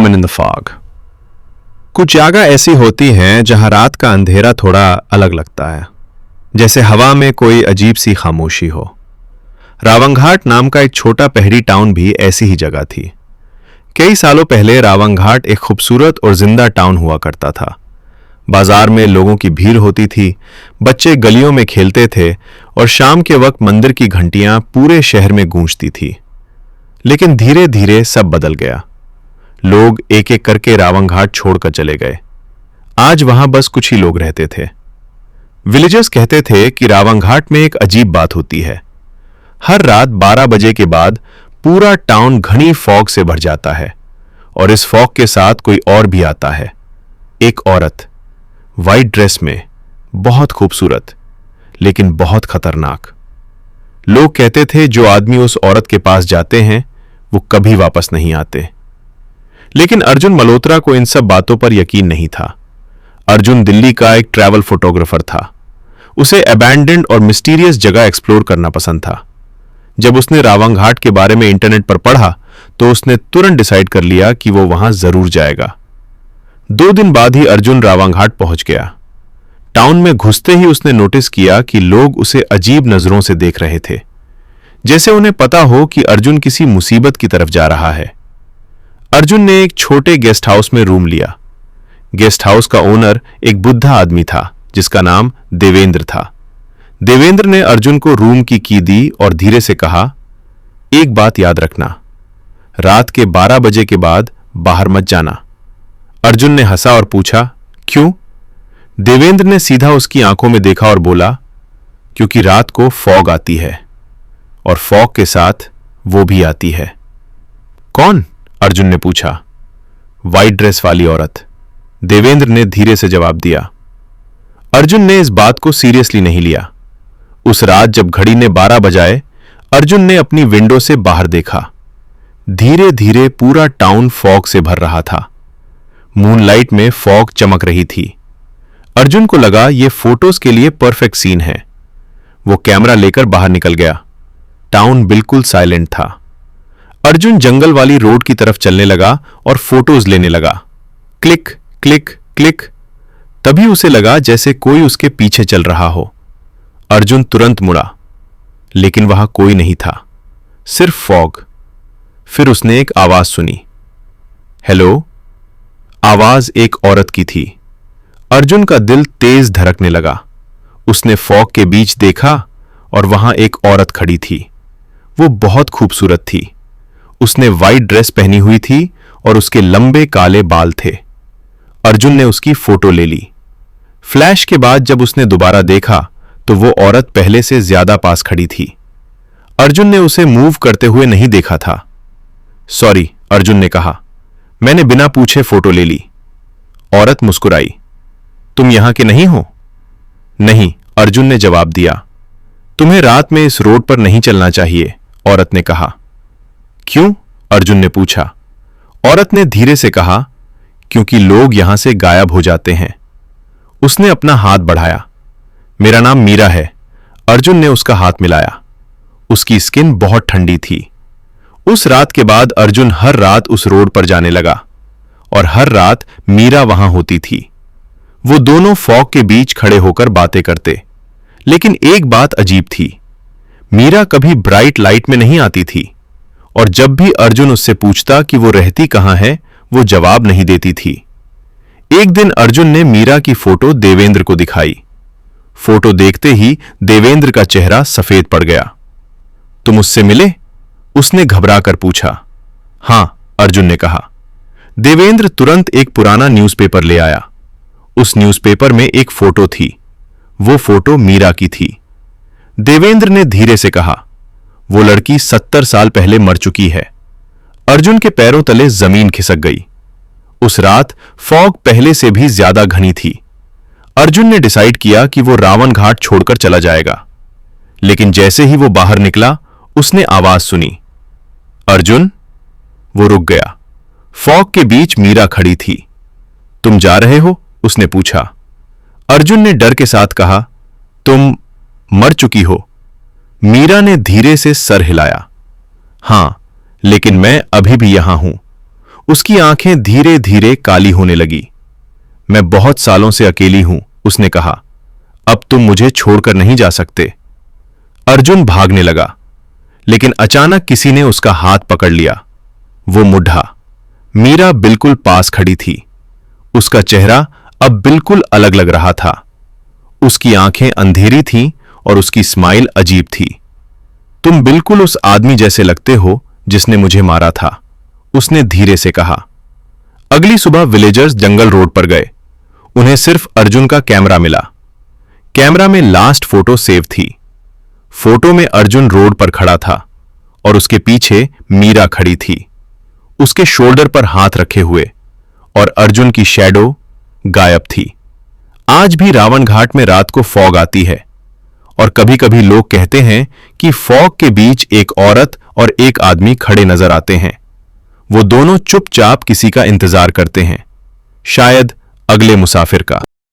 Women in the fog. कुछ जगह ऐसी होती हैं जहां रात का अंधेरा थोड़ा अलग लगता है, जैसे हवा में कोई अजीब सी खामोशी हो। रावंघाट नाम का एक छोटा पहाड़ी टाउन भी ऐसी ही जगह थी। कई सालों पहले रावंघाट एक खूबसूरत और जिंदा टाउन हुआ करता था। बाजार में लोगों की भीड़ होती थी, बच्चे गलियों में खेलते थे और शाम के वक्त मंदिर की घंटियां पूरे शहर में गूंजती थी। लेकिन धीरे धीरे सब बदल गया। लोग एक एक करके रावंघाट छोड़कर चले गए। आज वहां बस कुछ ही लोग रहते थे। विलेजर्स कहते थे कि रावंघाट में एक अजीब बात होती है। हर रात 12 बजे के बाद पूरा टाउन घनी फॉग से भर जाता है और इस फॉग के साथ कोई और भी आता है। एक औरत वाइट ड्रेस में, बहुत खूबसूरत लेकिन बहुत खतरनाक। लोग कहते थे जो आदमी उस औरत के पास जाते हैं वो कभी वापस नहीं आते। लेकिन अर्जुन मल्होत्रा को इन सब बातों पर यकीन नहीं था। अर्जुन दिल्ली का एक ट्रैवल फोटोग्राफर था। उसे अबैंडन्ड और मिस्टीरियस जगह एक्सप्लोर करना पसंद था। जब उसने रावंघाट के बारे में इंटरनेट पर पढ़ा तो उसने तुरंत डिसाइड कर लिया कि वो वहां जरूर जाएगा। 2 दिन बाद ही अर्जुन रावंघाट पहुंच गया। टाउन में घुसते ही उसने नोटिस किया कि लोग उसे अजीब नजरों से देख रहे थे, जैसे उन्हें पता हो कि अर्जुन किसी मुसीबत की तरफ जा रहा है। अर्जुन ने एक छोटे गेस्ट हाउस में रूम लिया। गेस्ट हाउस का ओनर एक बुढ़ा आदमी था जिसका नाम देवेंद्र था। देवेंद्र ने अर्जुन को रूम की की दी और धीरे से कहा, एक बात याद रखना, रात के 12 बजे के बाद बाहर मत जाना। अर्जुन ने हंसा और पूछा, क्यों? देवेंद्र ने सीधा उसकी आंखों में देखा और बोला, क्योंकि रात को फॉग आती है और फॉग के साथ वो भी आती है। कौन? अर्जुन ने पूछा। वाइट ड्रेस वाली औरत, देवेंद्र ने धीरे से जवाब दिया। अर्जुन ने इस बात को सीरियसली नहीं लिया। उस रात जब घड़ी ने 12 बजाए, अर्जुन ने अपनी विंडो से बाहर देखा। धीरे धीरे पूरा टाउन फॉग से भर रहा था। मूनलाइट में फॉग चमक रही थी। अर्जुन को लगा यह फोटोज के लिए परफेक्ट सीन है। वो कैमरा लेकर बाहर निकल गया। टाउन बिल्कुल साइलेंट था। अर्जुन जंगल वाली रोड की तरफ चलने लगा और फोटोज लेने लगा। Click click click. तभी उसे लगा जैसे कोई उसके पीछे चल रहा हो। अर्जुन तुरंत मुड़ा, लेकिन वहां कोई नहीं था, सिर्फ फॉग। फिर उसने एक आवाज सुनी, हेलो। आवाज एक औरत की थी। अर्जुन का दिल तेज धड़कने लगा। उसने फॉग के बीच देखा और वहां एक औरत खड़ी थी। वो बहुत खूबसूरत थी। उसने वाइट ड्रेस पहनी हुई थी और उसके लंबे काले बाल थे। अर्जुन ने उसकी फोटो ले ली। फ्लैश के बाद जब उसने दोबारा देखा तो वो औरत पहले से ज्यादा पास खड़ी थी। अर्जुन ने उसे मूव करते हुए नहीं देखा था। सॉरी, अर्जुन ने कहा, मैंने बिना पूछे फोटो ले ली। औरत मुस्कुराई। तुम यहां के नहीं हो? नहीं, अर्जुन ने जवाब दिया। तुम्हें रात में इस रोड पर नहीं चलना चाहिए, औरत ने कहा। क्यों? अर्जुन ने पूछा। औरत ने धीरे से कहा, क्योंकि लोग यहां से गायब हो जाते हैं। उसने अपना हाथ बढ़ाया। मेरा नाम मीरा है। अर्जुन ने उसका हाथ मिलाया। उसकी स्किन बहुत ठंडी थी। उस रात के बाद अर्जुन हर रात उस रोड पर जाने लगा और हर रात मीरा वहां होती थी। वो दोनों फॉग के बीच खड़े होकर बातें करते। लेकिन एक बात अजीब थी, मीरा कभी ब्राइट लाइट में नहीं आती थी और जब भी अर्जुन उससे पूछता कि वो रहती कहां है, वो जवाब नहीं देती थी। एक दिन अर्जुन ने मीरा की फोटो देवेंद्र को दिखाई। फोटो देखते ही देवेंद्र का चेहरा सफेद पड़ गया। तुम उससे मिले? उसने घबराकर पूछा। हां, अर्जुन ने कहा। देवेंद्र तुरंत एक पुराना न्यूज़पेपर ले आया। उस न्यूज़पेपर में एक फोटो थी। वो फोटो मीरा की थी। देवेंद्र ने धीरे से कहा, वो लड़की 70 साल पहले मर चुकी है। अर्जुन के पैरों तले जमीन खिसक गई। उस रात फॉग पहले से भी ज्यादा घनी थी। अर्जुन ने डिसाइड किया कि वो रावणघाट छोड़कर चला जाएगा। लेकिन जैसे ही वो बाहर निकला, उसने आवाज सुनी, अर्जुन। वो रुक गया। फॉग के बीच मीरा खड़ी थी। तुम जा रहे हो? उसने पूछा। अर्जुन ने डर के साथ कहा, तुम मर चुकी हो। मीरा ने धीरे से सर हिलाया। हां, लेकिन मैं अभी भी यहां हूं। उसकी आंखें धीरे धीरे काली होने लगी। मैं बहुत सालों से अकेली हूं, उसने कहा। अब तुम मुझे छोड़कर नहीं जा सकते। अर्जुन भागने लगा, लेकिन अचानक किसी ने उसका हाथ पकड़ लिया। वो मुड्ढा मीरा बिल्कुल पास खड़ी थी। उसका चेहरा अब बिल्कुल अलग लग रहा था। उसकी आंखें अंधेरी थीं और उसकी स्माइल अजीब थी। तुम बिल्कुल उस आदमी जैसे लगते हो जिसने मुझे मारा था, उसने धीरे से कहा। अगली सुबह विलेजर्स जंगल रोड पर गए। उन्हें सिर्फ अर्जुन का कैमरा मिला। कैमरा में लास्ट फोटो सेव थी। फोटो में अर्जुन रोड पर खड़ा था और उसके पीछे मीरा खड़ी थी, उसके शोल्डर पर हाथ रखे हुए, और अर्जुन की शैडो गायब थी। आज भी रावण घाट में रात को फॉग आती है और कभी-कभी लोग कहते हैं कि फॉग के बीच एक औरत और एक आदमी खड़े नजर आते हैं। वो दोनों चुपचाप किसी का इंतजार करते हैं, शायद अगले मुसाफिर का।